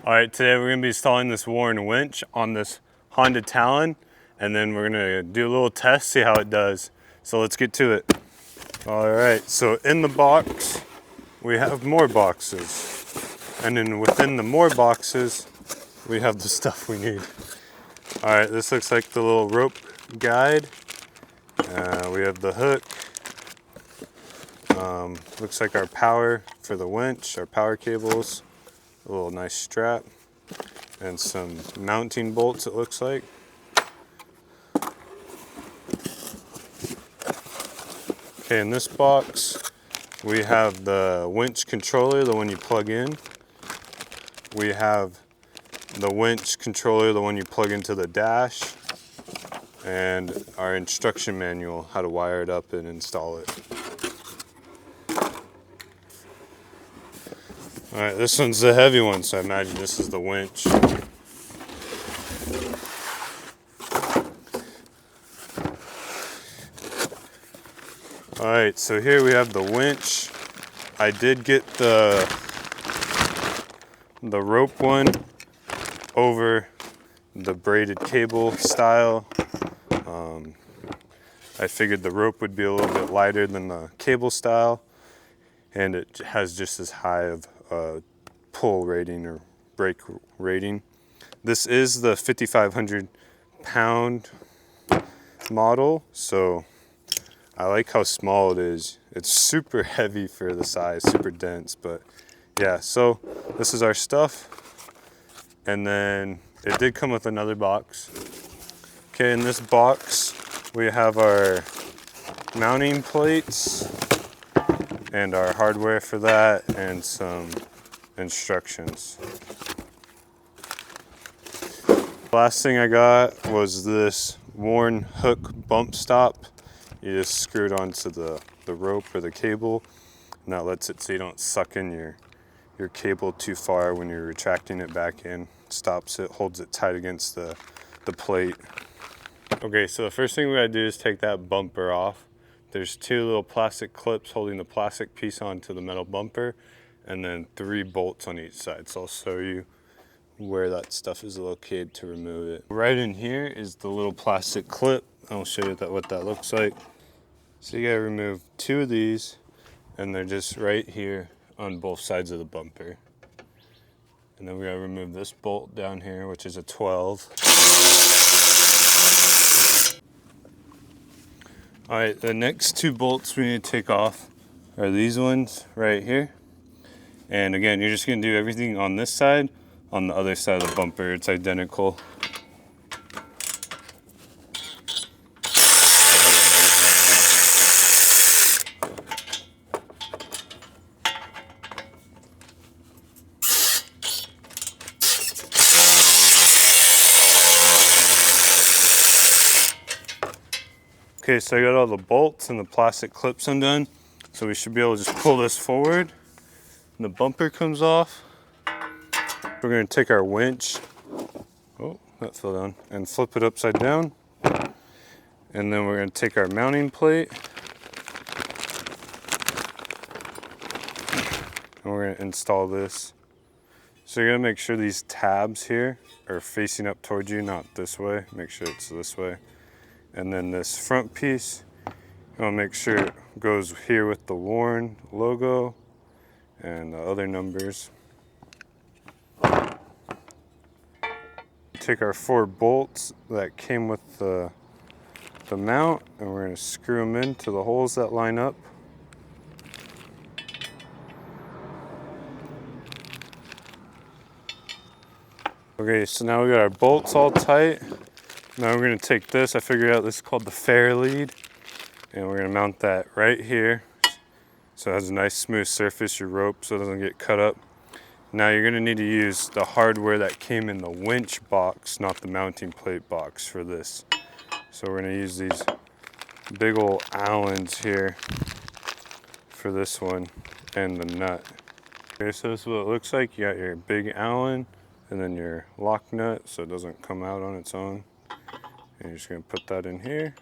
All right, today we're gonna be installing this Warren winch on this Honda Talon, and then we're gonna do a little test, see how it does. So let's get to it. All right, so in the box, we have more boxes. And then within the more boxes, we have the stuff we need. All right, this looks like the little rope guide. We have the hook. Looks like our power for the winch, our power cables, a little nice strap, and some mounting bolts it looks like. Okay, in this box, we have the winch controller, the one you plug in. We have the winch controller, the one you plug into the dash, and our instruction manual, how to wire it up and install it. All right, this one's the heavy one, so I imagine this is the winch. All right, so here we have the winch. I did get the rope one over the braided cable style. I figured the rope would be a little bit lighter than the cable style, and it has just as high of a pull rating or brake rating. This is the 5,500 pound model, so I like how small it is. It's super heavy for the size, super dense, but yeah, so this is our stuff. And then it did come with another box. Okay, in this box, we have our mounting plates and our hardware for that and some instructions. Last thing I got was this Warren hook bump stop. You just screw it onto the rope or the cable, and that lets it so you don't suck in your cable too far when you're retracting it back in. Stops it, holds it tight against the plate. Okay, so the first thing we gotta do is take that bumper off. There's two little plastic clips holding the plastic piece onto the metal bumper, and then 3 bolts on each side. So I'll show you where that stuff is located to remove it. Right in here is the little plastic clip. I'll show you what that looks like. So you gotta remove 2 of these, and they're just right here on both sides of the bumper. And then we gotta remove this bolt down here, which is a 12. All right, the next 2 bolts we need to take off are these ones right here. And again, you're just gonna do everything on this side. On the other side of the bumper, it's identical. Okay, so I got all the bolts and the plastic clips undone. So we should be able to just pull this forward and the bumper comes off. We're gonna take our winch, oh, that fell down, and flip it upside down. And then we're gonna take our mounting plate and we're gonna install this. So you're gonna make sure these tabs here are facing up towards you, not this way. Make sure it's this way. And then this front piece, I'll make sure it goes here with the Warren logo and the other numbers. Take our 4 bolts that came with the mount, and we're going to screw them into the holes that line up. Okay, so now we got our bolts all tight. Now we're going to take this, I figured out this is called the fair lead, and we're going to mount that right here so it has a nice smooth surface, your rope, so it doesn't get cut up. Now you're going to need to use the hardware that came in the winch box, not the mounting plate box for this. So we're going to use these big old Allens here for this one and the nut. Okay, so this is what it looks like. You got your big Allen and then your lock nut so it doesn't come out on its own. And you're just going to put that in here.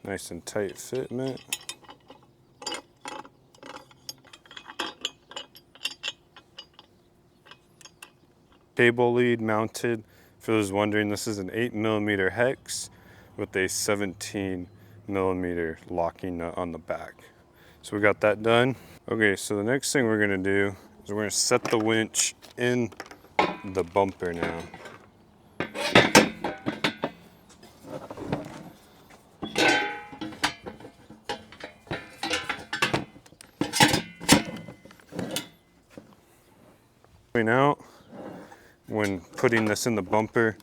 Nice and tight fitment. cable lead mounted. For those wondering, this is an 8mm hex with a 17mm locking nut on the back. So we got that done. Okay, so the next thing we're gonna do is we're gonna set the winch in the bumper now. Out when putting this in the bumper,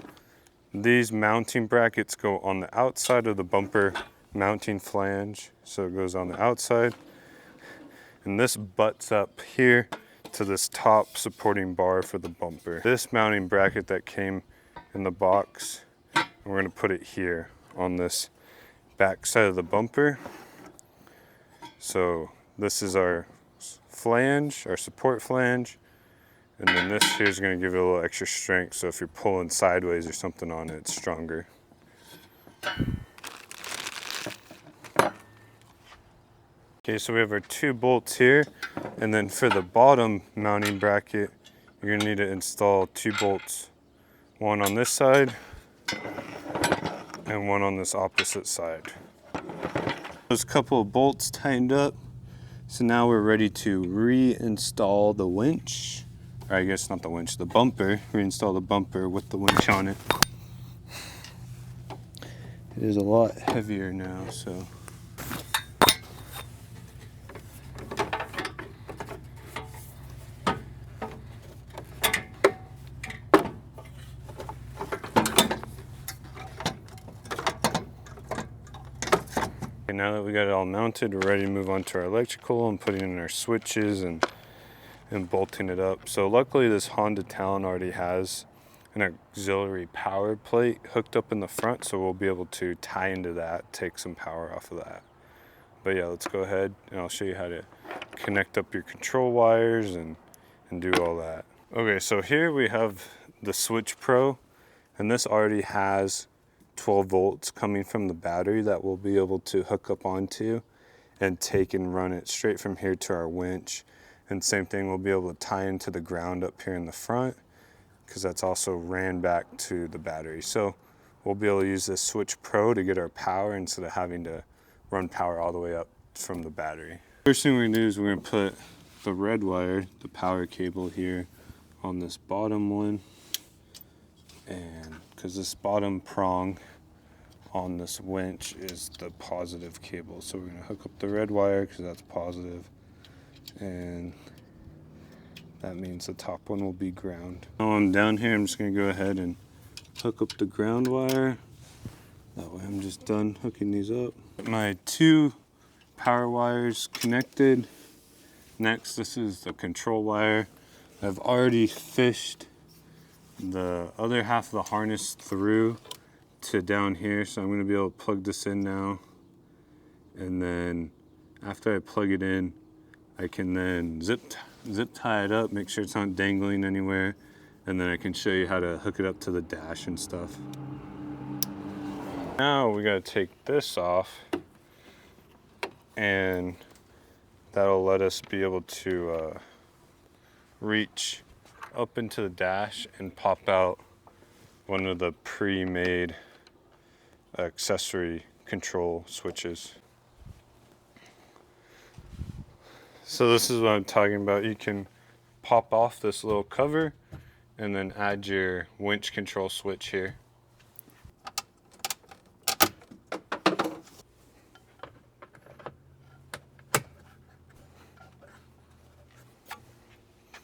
these mounting brackets go on the outside of the bumper mounting flange, so it goes on the outside, and this butts up here to this top supporting bar for the bumper. This mounting bracket that came in the box, we're going to put it here on this back side of the bumper. So this is our flange, our support flange. And then this here is going to give it a little extra strength, so if you're pulling sideways or something on it, it's stronger. Okay, so we have our 2 bolts here, and then for the bottom mounting bracket, you're going to need to install 2 bolts. One on this side, and one on this opposite side. There's a couple of bolts tightened up, so now we're ready to reinstall the winch. Or I guess not the winch, the bumper. Reinstall the bumper with the winch on it. It is a lot heavier now, so. Okay, now that we got it all mounted, we're ready to move on to our electrical and putting in our switches and bolting it up. So luckily this Honda Talon already has an auxiliary power plate hooked up in the front, so we'll be able to tie into that, take some power off of that. But yeah, let's go ahead and I'll show you how to connect up your control wires and do all that. Okay, so here we have the Switch Pro, and this already has 12 volts coming from the battery that we'll be able to hook up onto and take and run it straight from here to our winch. And same thing, we'll be able to tie into the ground up here in the front, because that's also ran back to the battery. So we'll be able to use this Switch Pro to get our power instead of having to run power all the way up from the battery. First thing we're gonna do is we're gonna put the red wire, the power cable here on this bottom one. And because this bottom prong on this winch is the positive cable. So we're gonna hook up the red wire because that's positive. And that means the top one will be ground. Now I'm down here, I'm just going to go ahead and hook up the ground wire. That way I'm just done hooking these up. My 2 power wires connected. Next, this is the control wire. I've already fished the other half of the harness through to down here, so I'm going to be able to plug this in now. And then after I plug it in, I can then zip tie it up, make sure it's not dangling anywhere, and then I can show you how to hook it up to the dash and stuff. Now we gotta take this off, and that'll let us be able to reach up into the dash and pop out one of the pre-made accessory control switches. So this is what I'm talking about. You can pop off this little cover and then add your winch control switch here.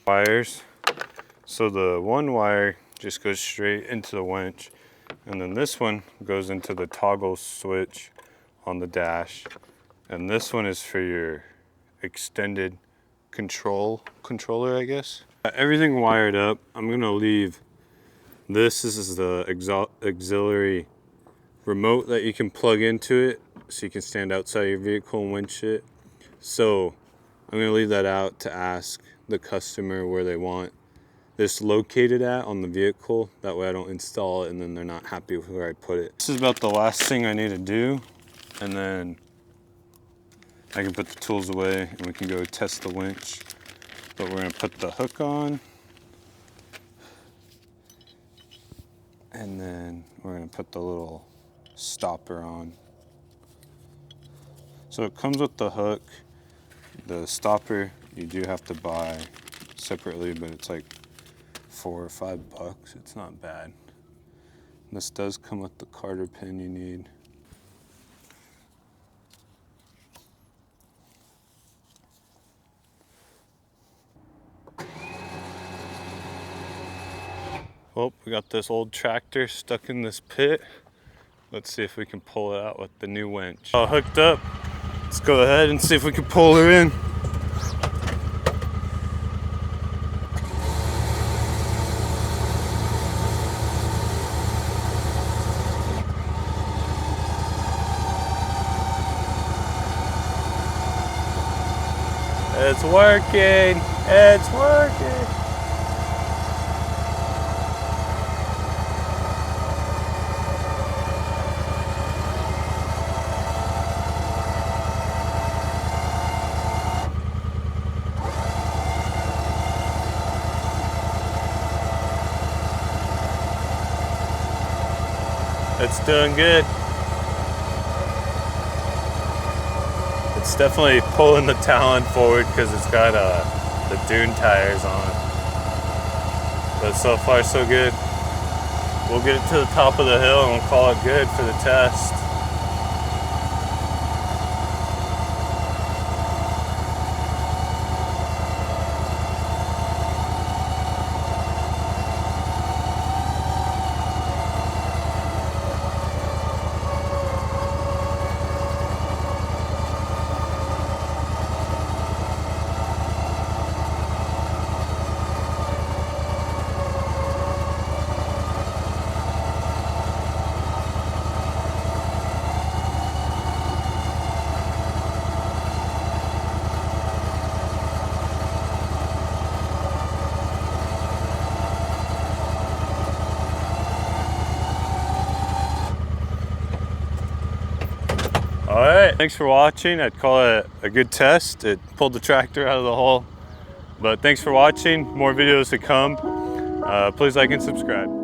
Wires. So the one wire just goes straight into the winch, and then this one goes into the toggle switch on the dash, and this one is for your extended controller, I guess. Everything wired up. I'm gonna leave this is the auxiliary remote that you can plug into it, so you can stand outside your vehicle and winch it. So I'm gonna leave that out to ask the customer where they want this located at on the vehicle. That way I don't install it and then they're not happy with where I put it. This is about the last thing I need to do, and then I can put the tools away and we can go test the winch. But we're gonna put the hook on. And then we're gonna put the little stopper on. So it comes with the hook. The stopper you do have to buy separately, but it's like $4 or $5. It's not bad. This does come with the Carter pin you need. Oh, we got this old tractor stuck in this pit. Let's see if we can pull it out with the new winch. All hooked up. Let's go ahead and see if we can pull her in. It's working. It's working. It's doing good. It's definitely pulling the Talon forward because it's got the dune tires on. But so far so good. We'll get it to the top of the hill and we'll call it good for the test. All right, thanks for watching. I'd call it a good test. It pulled the tractor out of the hole. But thanks for watching. More videos to come. Please like and subscribe.